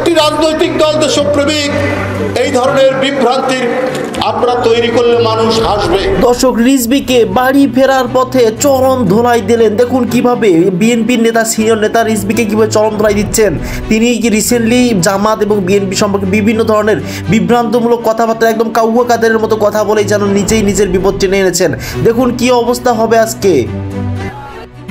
একটি রাজনৈতিক দল দেশপ্রেমিক এই ধরনের বিভ্রান্তির আমরা তৈরি করলে মানুষ হাসবে। দর্শক, রিজভীকে বাড়ি ফেরার পথে চরম ধোলাই দিলেন। দেখুন কিভাবে বিএনপির নেতা, সিনিয়র নেতা রিজভীকে কিভাবে চরম ধোলাই দিচ্ছেন। তিনি রিসেন্টলি জামাত এবং বিএনপি সম্পর্কে বিভিন্ন ধরনের বিভ্রান্তমূলক কথাবার্তা, একদম কাউয়া কাদের মতো কথা বলেই যেন নিজেই নিজের বিপদ টেনে এনেছেন। দেখুন কি অবস্থা হবে আজকে।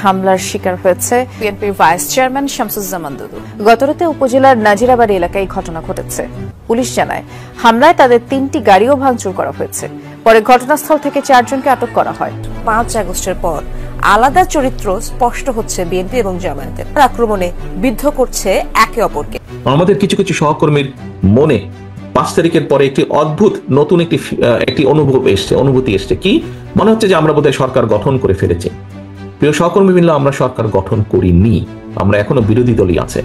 হামলার শিকার হয়েছে বিএনপির ভাইস চেয়ারম্যান শামসুজ্জামান দুদু। গতরাতে উপজেলার নাজিরাবাড়ি এলাকায় ঘটনা ঘটেছে। পুলিশ জানায় হামলায় তাদের 3টি গাড়িও ভাঙচুর করা হয়েছে। পরে ঘটনাস্থল থেকে 4 জনকে আটক করা হয়। 5 আগস্টের পর আলাদা চরিত্র স্পষ্ট হচ্ছে বিএনপি এবং জামায়াতের। আক্রমণে বিদ্ধ করছে একে অপরকে। আমাদের কিছু কিছু সহকর্মীর মনে 5 তারিখের পরে একটি অদ্ভুত নতুন একটি অনুভূতি এসছে। কি মনে হচ্ছে যে আমরা বোধহয় সরকার গঠন করে ফেলেছি। প্রিয় সহকর্মী মিলে, আমরা সরকার গঠন করিনি, আমরা এখনো বিরোধী দলই আছে,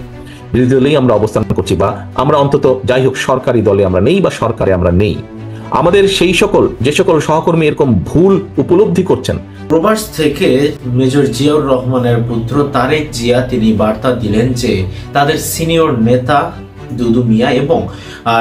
বিরোধী দলেই আমরা অবস্থান করছি, বা আমরা অন্তত যাই হোক সরকারি দলে আমরা নেই বা সরকারে আমরা নেই। আমাদের যে সকল সহকর্মী এরকম ভুল উপলব্ধি করছেন। প্রবাস থেকে মেজর জিয়াউর রহমানের পুত্র তারেক জিয়া তিনি বার্তা দিলেন যে তাদের সিনিয়র নেতা দুদু মিয়া এবং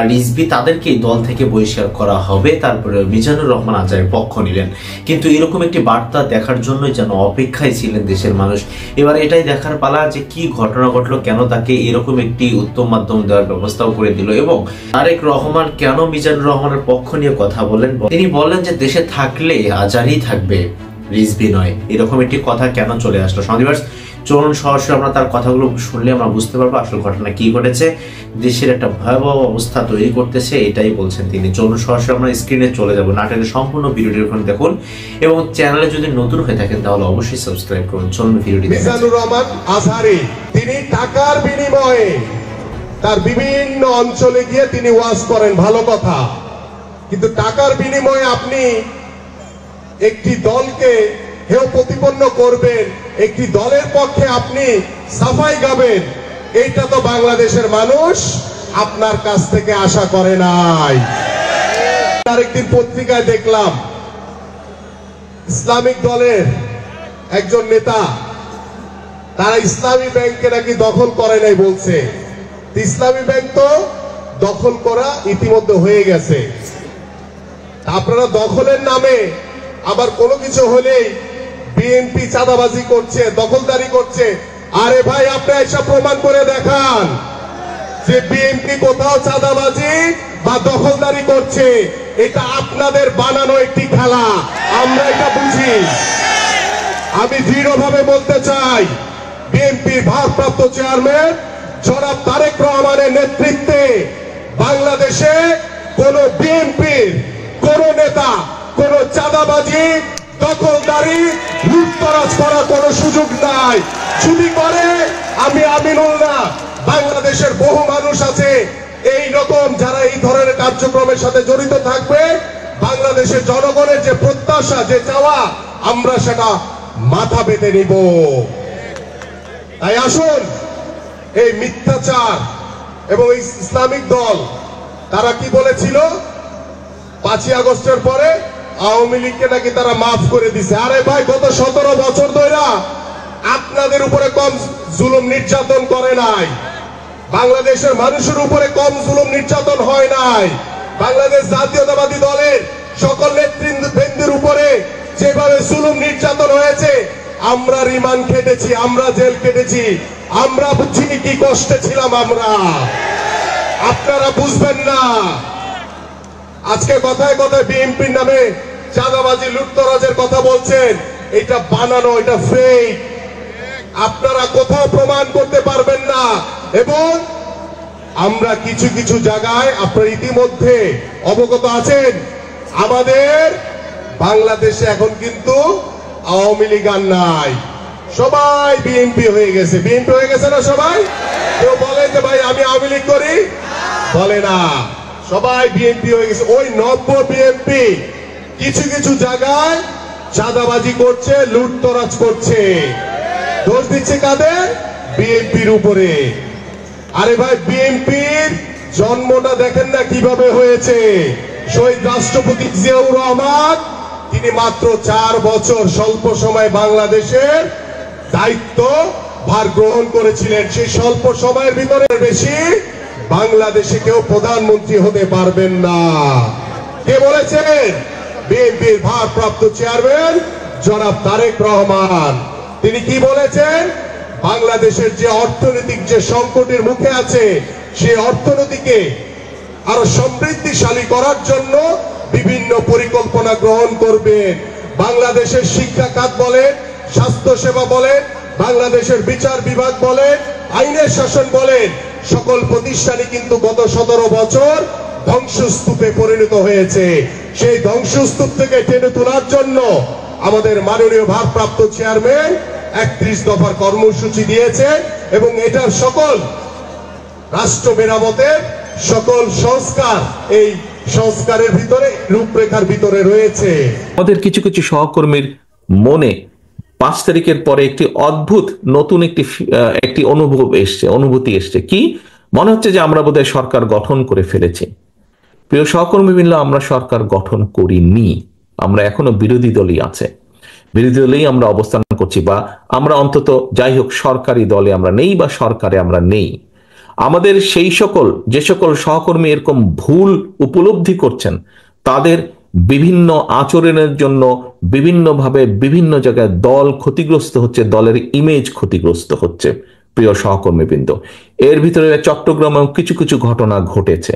রিজভী তাদেরকে দল থেকে বহিষ্কার করা হবে। তারপরে মিজানুর রহমান আজারের পক্ষ নিলেন। কিন্তু এরকম একটি বার্তা দেখার জন্যই যেন অপেক্ষায় ছিলেন দেশের মানুষ। এবার এটাই দেখার পালা যে কি ঘটনা ঘটলো, কেন তাকে এরকম একটি উত্তম মাধ্যম দেওয়ার ব্যবস্থাও করে দিল, এবং তারেক রহমান কেন মিজানুর রহমানের পক্ষ নিয়ে কথা বলেন। তিনি বললেন যে দেশে থাকলে আজারই থাকবে, রিজভী নয়। এরকম একটি কথা কেন চলে আসলো? সন্দীপাস, চলুন সরাসরি আমরা তার কথাগুলো শুনলে আমরা বুঝতে পারবো আসল ঘটনা কি ঘটেছে। দেশের একটা ভয়াবহ অবস্থা তৈরি করতেছে, এটাই বলছেন তিনি। চলুন সরাসরি আমরা স্ক্রিনে চলে যাবো। নাটকের সম্পূর্ণ ভিডিওটি ওখানে দেখুন, এবং চ্যানেলে যদি নতুন হয়ে থাকেন তাহলে অবশ্যই সাবস্ক্রাইব করুন। চলুন ভিডিওটি দেখুন। মিজানুর রহমান আজহারী তিনি টাকার বিনিময়ে তার বিভিন্ন অঞ্চলে গিয়ে তিনি ওয়াজ করেন, ভালো কথা। কিন্তু টাকার বিনিময়ে আপনি একটি দলকে হেয় প্রতিপন্ন করবেন, একটি দলের পক্ষে আপনি সাফাই গাবেন, এইটা তো বাংলাদেশের মানুষ আপনার কাছ থেকে আশা করে নাই। আরেকদিন পত্রিকায় দেখলাম ইসলামিক দলের একজন নেতা তারা ইসলামী ব্যাংকে নাকি দখল করে নাই বলছে। ইসলামী ব্যাংক তো দখল করা ইতিমধ্যে হয়ে গেছে। আপনারা দখলের নামে আবার কোনো কিছু হলেই বিএনপি চাঁদাবাজি করছে, দখলদারি করছে। আরে ভাই, আপনি এসব প্রমাণ করে দেখান যে বিএনপি কোথাও চাঁদাবাজি বা দখলদারি করছে। এটা আপনাদের বানানো একটি খেলা, আমরা এটা বুঝি। আমি দৃঢ়ভাবে বলতে চাই, বিএনপির ভারপ্রাপ্ত চেয়ারম্যান জনাব তারেক রহমানের নেতৃত্বে বাংলাদেশে কোন বিএনপির কোন নেতা কোন চাঁদাবাজি, দখলদারি, লুটতরাজ করার কোনো সুযোগ নাই। যদি করে, আমি আমিনুল না, বাংলাদেশের বহু মানুষ আছে এই রকম যারা এই ধরনের কার্যক্রমের সাথে জড়িত থাকবে। বাংলাদেশের জনগণের যে প্রত্যাশা, যে চাওয়া, আমরা সেটা মাথা পেতে নিব। তাই আসুন, এই মিথ্যাচার এবং এই ইসলামিক দল তারা কি বলেছিল 5ই আগস্টের পরে আওয়ামী লীগকে নাকি তারা মাফ করে দিছে। আরে ভাই, গত 17 বছর ধরে আপনাদের উপরে কম জুলুম নির্যাতন করে নাই, বাংলাদেশের মানুষের উপরে কম জুলুম নির্যাতন হয় নাই। বাংলাদেশ জাতীয়তাবাদী দলের সকল নেতৃবৃন্দের উপরে যেভাবে জুলুম নির্যাতন হয়েছে, আমরা রিমান্ড কেটেছি, আমরা জেল কেটেছি, আমরা বুঝি কি কষ্টে ছিলাম আমরা। আপনারা বুঝবেন না। আজকে কথায় কথায় বিএনপির নামে চাঁদাবাজি, লুটতরাজের কথা বলছেন, এটা বানানো, এটা ফেক। আপনারা কোথাও প্রমাণ করতে পারবেন না। এবং আমরা কিছু কিছু জায়গায়, আপনারা ইতিমধ্যে অবগত আছেন, আমাদের বাংলাদেশে এখন কিন্তু আওয়ামী লীগ আর নাই, সবাই বিএনপি হয়ে গেছে। বিএনপি হয়ে গেছে না সবাই? কেউ বলে যে ভাই আমি আওয়ামী লীগ করি? বলে না, সবাই বিএনপি হয়ে গেছে। ওই নব্য বিএনপি কিছু কিছু জায়গায় চাঁদাবাজি করছে, লুটতরাজ করছে। দোষ দিচ্ছে কাদের? বিএনপির উপরে। আরে ভাই, বিএনপির জন্মটা দেখেন না কিভাবে হয়েছে। শহীদ রাষ্ট্রপতি জিয়াউর রহমান তিনি মাত্র 4 বছর স্বল্প সময় বাংলাদেশের দায়িত্ব ভার গ্রহণ করেছিলেন। সেই স্বল্প সময়ের ভিতরে বেশি বাংলাদেশে কেউ প্রধানমন্ত্রী হতে পারবেন না। কে বলেছেন? বিএনপির ভারপ্রাপ্ত চেয়ারম্যান জনাব তারেক রহমান। তিনি কি বলেছেন? বাংলাদেশের যে অর্থনৈতিক যে সংকটের মুখে আছে সেই অর্থনীতিকে আরো সমৃদ্ধিশালী করার জন্য বিভিন্ন পরিকল্পনা গ্রহণ করবেন। বাংলাদেশের শিক্ষা খাত বলেন, স্বাস্থ্য সেবা বলেন, বাংলাদেশের বিচার বিভাগ বলেন, আইনের শাসন বলেন, সকল প্রতিষ্ঠানই কিন্তু গত 17 বছর ধ্বংসস্তূপে পরিণত হয়েছে। সেই ধ্বংসস্তূপ থেকে টেনে তোলার জন্য আমাদের মাননীয় ভারপ্রাপ্ত চেয়ারম্যান 31 দফার কর্মসূচি দিয়েছে এবং এটার সকল রাষ্ট্র মেরামতের সকল সংস্কার এই সংস্কারের ভিতরে রূপরেখার ভিতরে রয়েছে। আমাদের কিছু কিছু সহকর্মীর মনে 5 তারিখের পরে একটি অদ্ভুত নতুন একটি অনুভূতি এসছে। কি মনে হচ্ছে যে আমরা বোধহয় সরকার গঠন করে ফেলেছি। প্রিয় সহকর্মীবৃন্দ, আমরা সরকার গঠন করিনি, আমরা এখনো বিরোধী দলই আছে, বিরোধী দলেই আমরা অবস্থান করছি, বা আমরা অন্তত যাই হোক সরকারি দলে আমরা নেই বা সরকারে আমরা নেই। আমাদের যে সকল সহকর্মী এরকম ভুল উপলব্ধি করছেন তাদের বিভিন্ন আচরণের জন্য বিভিন্নভাবে বিভিন্ন জায়গায় দল ক্ষতিগ্রস্ত হচ্ছে, দলের ইমেজ ক্ষতিগ্রস্ত হচ্ছে। প্রিয় সহকর্মীবৃন্দ, এর ভিতরে চট্টগ্রামেও কিছু কিছু ঘটনা ঘটেছে।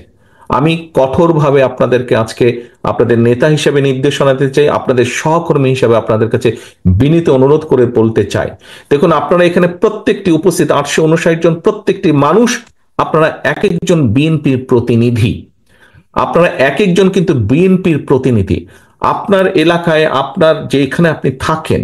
আমি কঠোরভাবে আপনাদেরকে আজকে আপনাদের নেতা হিসেবে নির্দেশনা দিতে চাই, আপনাদের সহকর্মী হিসেবে আপনাদের কাছে বিনীত অনুরোধ করে বলতে চাই, দেখুন আপনারা এখানে প্রত্যেকটি উপস্থিত 859 জন প্রত্যেকটি মানুষ, আপনারা এক একজন বিএনপির প্রতিনিধি, আপনারা এক একজন কিন্তু বিএনপির প্রতিনিধি। আপনার এলাকায় আপনার যেখানে আপনি থাকেন,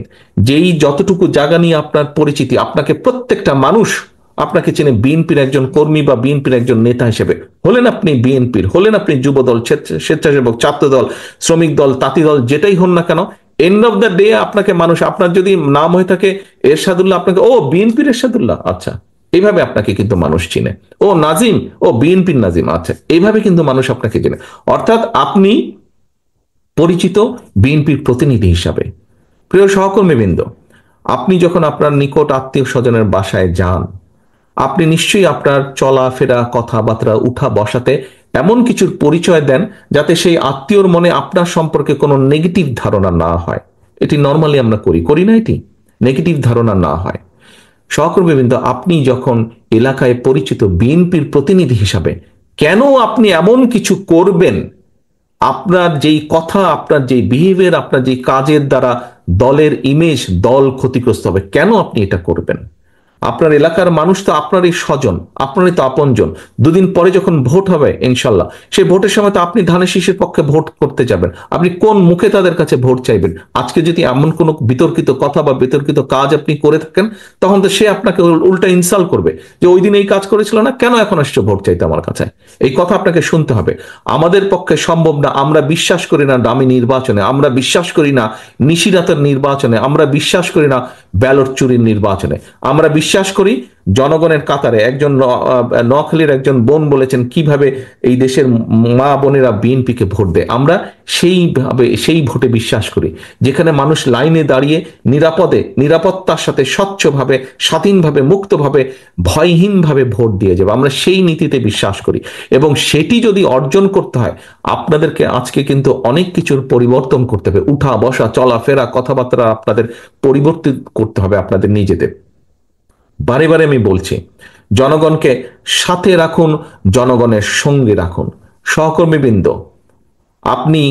যেই যতটুকু জায়গা নিয়ে আপনার পরিচিতি, আপনাকে প্রত্যেকটা মানুষ আপনাকে চেনে বিএনপির একজন কর্মী বা বিএনপির একজন নেতা হিসেবে। হলেন আপনি বিএনপির, হলেন আপনি যুব দল, স্বেচ্ছাসেবক, ছাত্র দল, শ্রমিক দল, তাঁতি দল, যেটাই হন না কেন, এন্ড অফ দ্য ডে আপনাকে মানুষ, আপনার যদি নাম হয়ে থাকে এরশাদুল্লাহ, আপনাকে ও বিএনপির এরশাদুল্লাহ, আচ্ছা, এইভাবে আপনাকে কিন্তু মানুষ চিনে। ও নাজিম, ও বিএনপির নাজিম, আচ্ছা, এইভাবে কিন্তু মানুষ আপনাকে চেনে। অর্থাৎ আপনি পরিচিত বিএনপির প্রতিনিধি হিসাবে। প্রিয় সহকর্মীবৃন্দ, আপনি যখন আপনার নিকট আত্মীয় স্বজনের বাসায় যান, আপনি নিশ্চয়ই আপনার চলাফেরা, কথাবার্তা, উঠা বসাতে এমন কিছুর পরিচয় দেন যাতে সেই আত্মীয়র মনে আপনার সম্পর্কে কোনো নেগেটিভ ধারণা না হয়। এটি নর্মালি আমরা করি না, এটি নেগেটিভ ধারণা না হয়। সহকর্মীবৃন্দ, আপনি যখন এলাকায় পরিচিত বিএনপির প্রতিনিধি হিসাবে কেন আপনি এমন কিছু করবেন, আপনার যেই কথা, আপনার যেই বিহেভিয়ার, আপনার যেই কাজের দ্বারা দলের ইমেজ, দল ক্ষতিগ্রস্ত হবে, কেন আপনি এটা করবেন? আপনার এলাকার মানুষ তো আপনারই স্বজন, আপনারই তো আপনজন। দুদিন পরে যখন ভোট হবে ইনশাল্লাহ, সেই ভোটের সময় তো আপনি ধানের শীষের পক্ষে ভোট করতে যাবেন। আপনি কোন মুখে তাদের কাছে ভোট চাইবেন? আজকে যদি এমন কোনো বিতর্কিত কথা বা বিতর্কিত কাজ আপনি করে থাকেন, তখন তো সে আপনাকে উল্টা ইনসাল্ট করবে যে ওই দিন এই কাজ করেছিল না, কেন এখন আসছে ভোট চাইতে আমার কাছে? এই কথা আপনাকে শুনতে হবে। আমাদের পক্ষে সম্ভব না, আমরা বিশ্বাস করি না দামি নির্বাচনে, আমরা বিশ্বাস করি না নিশিরাতের নির্বাচনে, আমরা বিশ্বাস করি না ব্যালট চুরির নির্বাচনে। আমরা বিশ্বাস করি জনগণের কাতারে। একজন নোয়াখালীর একজন বোন বলেছেন কিভাবে এই দেশের মা বোনেরা বিএনপিকে ভোট দেয়। আমরা সেই ভোটে বিশ্বাস করি যেখানে মানুষ লাইনে দাঁড়িয়ে নিরাপত্তার সাথে স্বচ্ছভাবে, স্বাধীনভাবে, মুক্তভাবে, ভয়হীনভাবে ভোট দিয়ে যাবে। আমরা সেই নীতিতে বিশ্বাস করি এবং সেটি যদি অর্জন করতে হয়, আপনাদেরকে আজকে কিন্তু অনেক কিছুর পরিবর্তন করতে হবে। উঠা বসা, চলাফেরা, কথাবার্তা আপনাদের পরিবর্তিত করতে হবে আপনাদের নিজেদের। বারে বারে আমি বলছি, জনগণকে সাথে রাখুন, জনগণের সঙ্গে রাখুন। সহকর্মীবৃন্দ, আপনি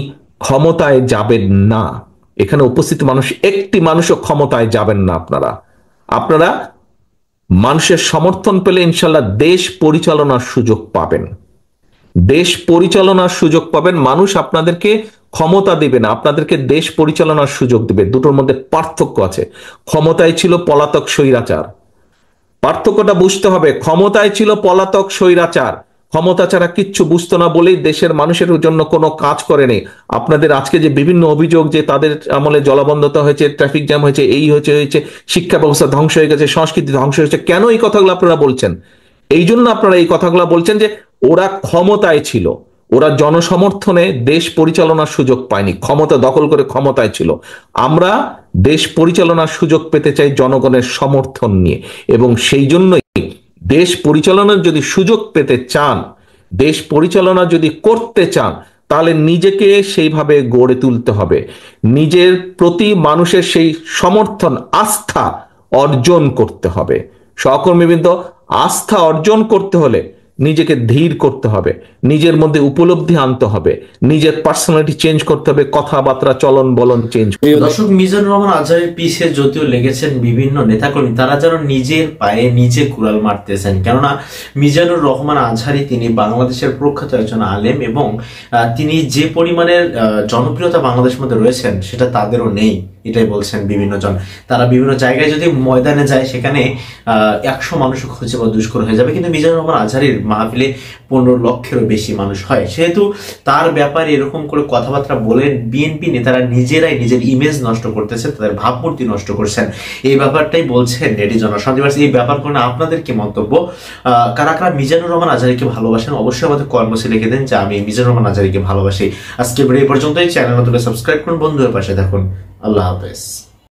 ক্ষমতায় যাবেন না, এখানে উপস্থিত মানুষ একটি মানুষও ক্ষমতায় যাবেন না। আপনারা মানুষের সমর্থন পেলে ইনশাল্লাহ দেশ পরিচালনার সুযোগ পাবেন, দেশ পরিচালনার সুযোগ পাবেন। মানুষ আপনাদেরকে ক্ষমতা দেবে না, আপনাদেরকে দেশ পরিচালনার সুযোগ দেবে। দুটোর মধ্যে পার্থক্য আছে। ক্ষমতায় ছিল পলাতক স্বৈরাচার, পার্থক্যটা বুঝতে হবে। ক্ষমতায় ছিল পলাতক স্বৈরাচার, ক্ষমতা ছাড়া কিচ্ছু বুঝতো না বলেই দেশের মানুষের জন্য কোনো কাজ করেনি। আপনাদের আজকে যে বিভিন্ন অভিযোগ যে তাদের আমলে জলাবদ্ধতা হয়েছে, ট্রাফিক জ্যাম হয়েছে, এই হয়েছে, শিক্ষা ব্যবস্থা ধ্বংস হয়ে গেছে, সংস্কৃতি ধ্বংস হয়েছে, কেন এই কথাগুলো আপনারা বলছেন? এই জন্য আপনারা এই কথাগুলো বলছেন যে ওরা ক্ষমতায় ছিল, ওরা জনসমর্থনে দেশ পরিচালনার সুযোগ পায়নি, ক্ষমতা দখল করে ক্ষমতায় ছিল। আমরা দেশ পরিচালনার সুযোগ পেতে চাই জনগণের সমর্থন নিয়ে, এবং সেই জন্যই দেশ পরিচালনার যদি সুযোগ পেতে চান, দেশ পরিচালনা যদি করতে চান, তাহলে নিজেকে সেইভাবে গড়ে তুলতে হবে। নিজের প্রতি মানুষের সেই সমর্থন, আস্থা অর্জন করতে হবে। সহকর্মীবৃন্দ, আস্থা অর্জন করতে হলে নিজেকে ধীর করতে হবে, নিজের মধ্যে উপলব্ধি আনতে হবে, নিজের পার্সোনালিটি চেঞ্জ করতে হবে, কথাবার্তা চলন বলন চেঞ্জ। দর্শক, মিজানুর রহমান আজহারীর পিছে যদিও লেগেছেন বিভিন্ন নেতাকর্মী, তারা যেন নিজের পায়ে নিজে কুড়াল মারতেছেন। কেননা মিজানুর রহমান আজহারী তিনি বাংলাদেশের প্রখ্যাত একজন আলেম এবং তিনি যে পরিমাণের জনপ্রিয়তা বাংলাদেশের মধ্যে রয়েছেন সেটা তাদেরও নেই, এটাই বলছেন বিভিন্ন জন। তারা বিভিন্ন জায়গায় যদি ময়দানে যায় সেখানে 100 মানুষ খুঁজে পাওয়া দুষ্কর হয়ে যাবে, কিন্তু মিজানুর রহমান আজহারীর মাহফিলে 15 লক্ষেরও বেশি মানুষ হয়। সেহেতু তার ব্যাপারে এরকম করে কথাবার্তা বলে বিএনপি নেতারা নিজেরাই নিজের ইমেজ নষ্ট করতেছে, তাদের ভাবমূর্তি নষ্ট করছেন। এই ব্যাপারটাই বলছেন নেটিজনরা। সন্দীপ, এই ব্যাপার করে আপনাদের কি মন্তব্য? কারা কারা মিজানুর রহমান আজহারীকে ভালোবাসেন অবশ্যই আমাদের কর্মসূচি লিখে দেন যে আমি মিজানুর রহমান আজহারীকে ভালোবাসি। আজকে ভিডিও পর্যন্তই। চ্যানেল নতুন সাবস্ক্রাইব করুন, বন্ধুদের পাশে থাকুন। আল্লাহ হাফেজ।